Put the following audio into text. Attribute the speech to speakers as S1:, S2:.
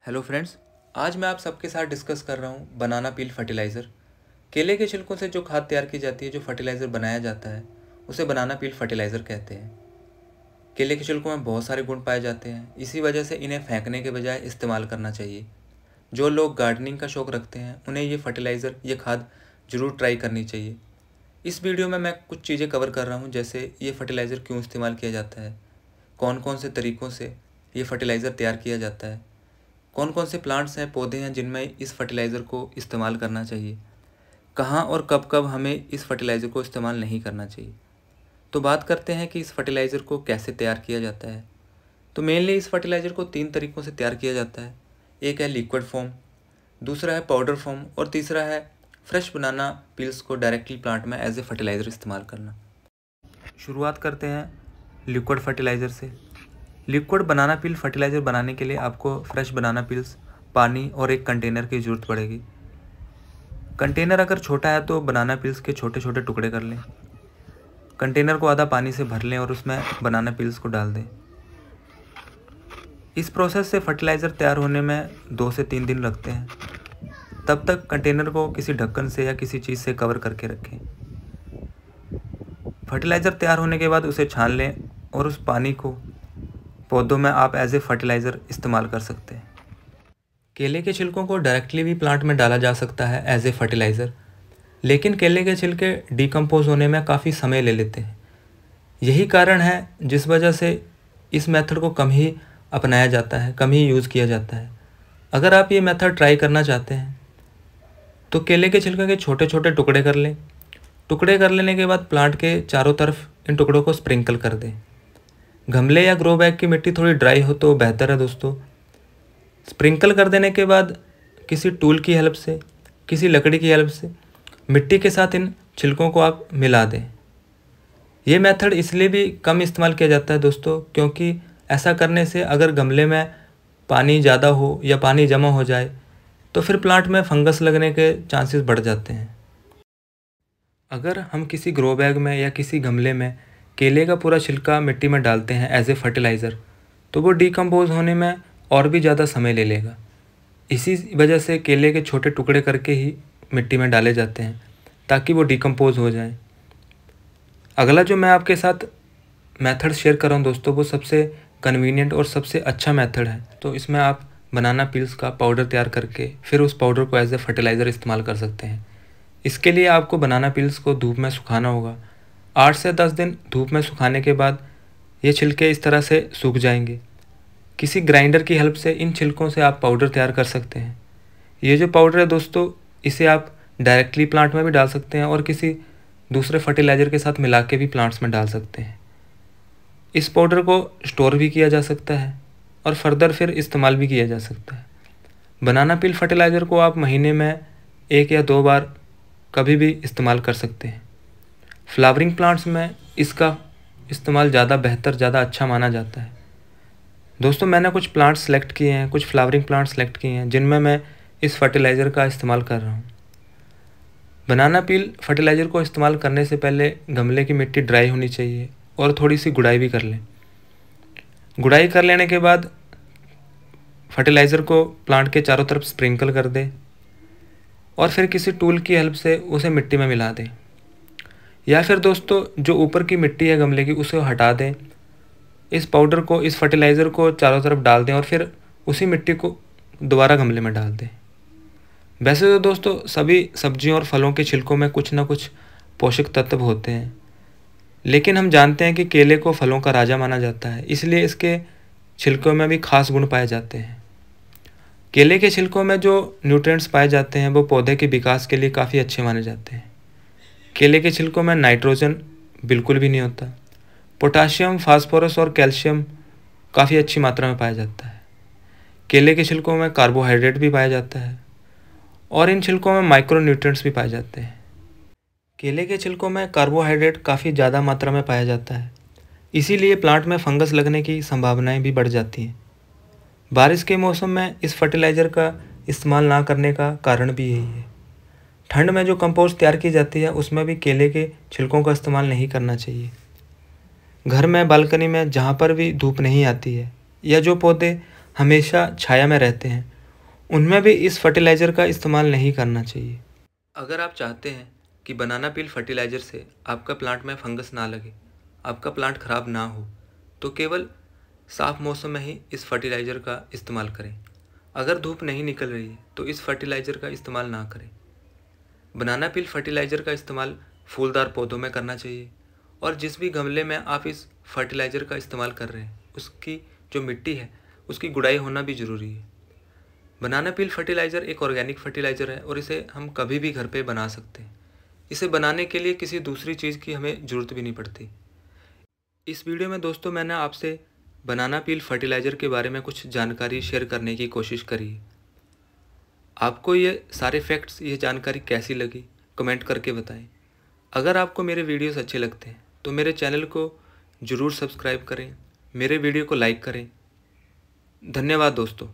S1: Hello friends, आज मैं आप सबके साथ डिस्कस कर रहा हूँ बनाना पील फर्टिलाइज़र। केले के छिलकों से जो खाद तैयार की जाती है, जो फर्टिलाइज़र बनाया जाता है, उसे बनाना पील फर्टिलाइज़र कहते हैं। केले के छिलकों में बहुत सारे गुण पाए जाते हैं, इसी वजह से इन्हें फेंकने के बजाय इस्तेमाल करना चाहिए। जो लोग गार्डनिंग का शौक़ रखते हैं उन्हें ये फर्टिलाइज़र, ये खाद ज़रूर ट्राई करनी चाहिए। इस वीडियो में मैं कुछ चीज़ें कवर कर रहा हूँ, जैसे ये फर्टिलाइज़र क्यों इस्तेमाल किया जाता है, कौन कौन से तरीक़ों से ये फर्टिलाइज़र तैयार किया जाता है, कौन कौन से प्लांट्स हैं, पौधे हैं जिनमें इस फर्टिलाइज़र को इस्तेमाल करना चाहिए, कहाँ और कब कब हमें इस फर्टिलाइज़र को इस्तेमाल नहीं करना चाहिए। तो बात करते हैं कि इस फर्टिलाइज़र को कैसे तैयार किया जाता है। तो मेनली इस फर्टिलाइज़र को 3 तरीक़ों से तैयार किया जाता है। एक है लिक्विड फॉर्म, दूसरा है पाउडर फॉर्म और तीसरा है फ्रेश बनाना पील्स को डायरेक्टली प्लांट में एज ए फर्टिलाइज़र इस्तेमाल करना। शुरुआत करते हैं लिक्विड फर्टिलाइज़र से। लिक्विड बनाना पील फर्टिलाइज़र बनाने के लिए आपको फ्रेश बनाना पील्स, पानी और एक कंटेनर की ज़रूरत पड़ेगी। कंटेनर अगर छोटा है तो बनाना पील्स के छोटे छोटे टुकड़े कर लें। कंटेनर को आधा पानी से भर लें और उसमें बनाना पील्स को डाल दें। इस प्रोसेस से फर्टिलाइज़र तैयार होने में 2 से 3 दिन लगते हैं। तब तक कंटेनर को किसी ढक्कन से या किसी चीज़ से कवर करके रखें। फर्टिलाइज़र तैयार होने के बाद उसे छान लें और उस पानी को पौधों में आप एज ए फर्टिलाइज़र इस्तेमाल कर सकते हैं। केले के छिलकों को डायरेक्टली भी प्लांट में डाला जा सकता है एज ए फर्टिलाइज़र, लेकिन केले के छिलके डिकम्पोज होने में काफ़ी समय ले लेते हैं। यही कारण है जिस वजह से इस मेथड को कम ही अपनाया जाता है, कम ही यूज़ किया जाता है। अगर आप ये मेथड ट्राई करना चाहते हैं तो केले के छिलके के छोटे छोटे टुकड़े कर लें। टुकड़े कर लेने के बाद प्लांट के चारों तरफ इन टुकड़ों को स्प्रिंकल कर दें। गमले या ग्रो बैग की मिट्टी थोड़ी ड्राई हो तो बेहतर है दोस्तों। स्प्रिंकल कर देने के बाद किसी टूल की हेल्प से, किसी लकड़ी की हेल्प से मिट्टी के साथ इन छिलकों को आप मिला दें। ये मेथड इसलिए भी कम इस्तेमाल किया जाता है दोस्तों, क्योंकि ऐसा करने से अगर गमले में पानी ज़्यादा हो या पानी जमा हो जाए तो फिर प्लांट में फंगस लगने के चांसेस बढ़ जाते हैं। अगर हम किसी ग्रो बैग में या किसी गमले में केले का पूरा छिलका मिट्टी में डालते हैं एज ए फर्टिलाइज़र, तो वो डिकम्पोज होने में और भी ज़्यादा समय ले लेगा। इसी वजह से केले के छोटे टुकड़े करके ही मिट्टी में डाले जाते हैं ताकि वो डिकम्पोज हो जाए। अगला जो मैं आपके साथ मेथड शेयर कर रहा हूँ दोस्तों, वो सबसे कन्वीनियंट और सबसे अच्छा मेथड है। तो इसमें आप बनाना पील्स का पाउडर तैयार करके फिर उस पाउडर को एज ए फर्टिलाइज़र इस्तेमाल कर सकते हैं। इसके लिए आपको बनाना पील्स को धूप में सुखाना होगा। 8 से 10 दिन धूप में सुखाने के बाद ये छिलके इस तरह से सूख जाएंगे। किसी ग्राइंडर की हेल्प से इन छिलकों से आप पाउडर तैयार कर सकते हैं। ये जो पाउडर है दोस्तों, इसे आप डायरेक्टली प्लांट में भी डाल सकते हैं और किसी दूसरे फर्टिलाइज़र के साथ मिला के भी प्लांट्स में डाल सकते हैं। इस पाउडर को स्टोर भी किया जा सकता है और फर्दर फिर इस्तेमाल भी किया जा सकता है। बनाना पील फर्टिलाइज़र को आप महीने में 1 या 2 बार कभी भी इस्तेमाल कर सकते हैं। फ्लावरिंग प्लांट्स में इसका इस्तेमाल ज़्यादा बेहतर, ज़्यादा अच्छा माना जाता है। दोस्तों, मैंने कुछ प्लांट्स सेलेक्ट किए हैं, कुछ फ्लावरिंग प्लांट्स सेलेक्ट किए हैं जिनमें मैं इस फर्टिलाइज़र का इस्तेमाल कर रहा हूँ। बनाना पील फर्टिलाइज़र को इस्तेमाल करने से पहले गमले की मिट्टी ड्राई होनी चाहिए और थोड़ी सी गुड़ाई भी कर लें। गुड़ाई कर लेने के बाद फर्टिलाइज़र को प्लांट के चारों तरफ स्प्रिंकल कर दें और फिर किसी टूल की हेल्प से उसे मिट्टी में मिला दें, या फिर दोस्तों जो ऊपर की मिट्टी है गमले की उसे हटा दें। इस पाउडर को, इस फर्टिलाइज़र को चारों तरफ डाल दें और फिर उसी मिट्टी को दोबारा गमले में डाल दें। वैसे तो दोस्तों सभी सब्जियों और फलों के छिलकों में कुछ ना कुछ पोषक तत्व होते हैं, लेकिन हम जानते हैं कि केले को फलों का राजा माना जाता है, इसलिए इसके छिलकों में भी खास गुण पाए जाते हैं। केले के छिलकों में जो न्यूट्रिएंट्स पाए जाते हैं वो पौधे के विकास के लिए काफ़ी अच्छे माने जाते हैं। केले के छिलकों में नाइट्रोजन बिल्कुल भी नहीं होता। पोटाशियम, फास्फोरस और कैल्शियम काफ़ी अच्छी मात्रा में पाया जाता है। केले के छिलकों में कार्बोहाइड्रेट भी पाया जाता है और इन छिलकों में माइक्रो न्यूट्रिएंट्स भी पाए जाते हैं। केले के छिलकों में कार्बोहाइड्रेट काफ़ी ज़्यादा मात्रा में पाया जाता है, इसीलिए प्लांट में फंगस लगने की संभावनाएं भी बढ़ जाती हैं। बारिश के मौसम में इस फर्टिलाइज़र का इस्तेमाल ना करने का कारण भी यही है। ठंड में जो कंपोस्ट तैयार की जाती है उसमें भी केले के छिलकों का इस्तेमाल नहीं करना चाहिए। घर में, बालकनी में, जहाँ पर भी धूप नहीं आती है या जो पौधे हमेशा छाया में रहते हैं, उनमें भी इस फर्टिलाइज़र का इस्तेमाल नहीं करना चाहिए। अगर आप चाहते हैं कि बनाना पील फर्टिलाइज़र से आपका प्लांट में फंगस ना लगे, आपका प्लांट ख़राब ना हो, तो केवल साफ़ मौसम में ही इस फर्टिलाइज़र का इस्तेमाल करें। अगर धूप नहीं निकल रही है तो इस फर्टिलाइज़र का इस्तेमाल ना करें। बनाना पील फर्टिलाइज़र का इस्तेमाल फूलदार पौधों में करना चाहिए, और जिस भी गमले में आप इस फर्टिलाइज़र का इस्तेमाल कर रहे हैं उसकी जो मिट्टी है उसकी गुड़ाई होना भी ज़रूरी है। बनाना पील फर्टिलाइज़र एक ऑर्गेनिक फर्टिलाइज़र है और इसे हम कभी भी घर पे बना सकते हैं। इसे बनाने के लिए किसी दूसरी चीज़ की हमें ज़रूरत भी नहीं पड़ती। इस वीडियो में दोस्तों मैंने आपसे बनाना पील फर्टिलाइज़र के बारे में कुछ जानकारी शेयर करने की कोशिश करी है। आपको ये सारे फैक्ट्स, ये जानकारी कैसी लगी, कमेंट करके बताएं। अगर आपको मेरे वीडियोस अच्छे लगते हैं तो मेरे चैनल को ज़रूर सब्सक्राइब करें, मेरे वीडियो को लाइक करें। धन्यवाद दोस्तों।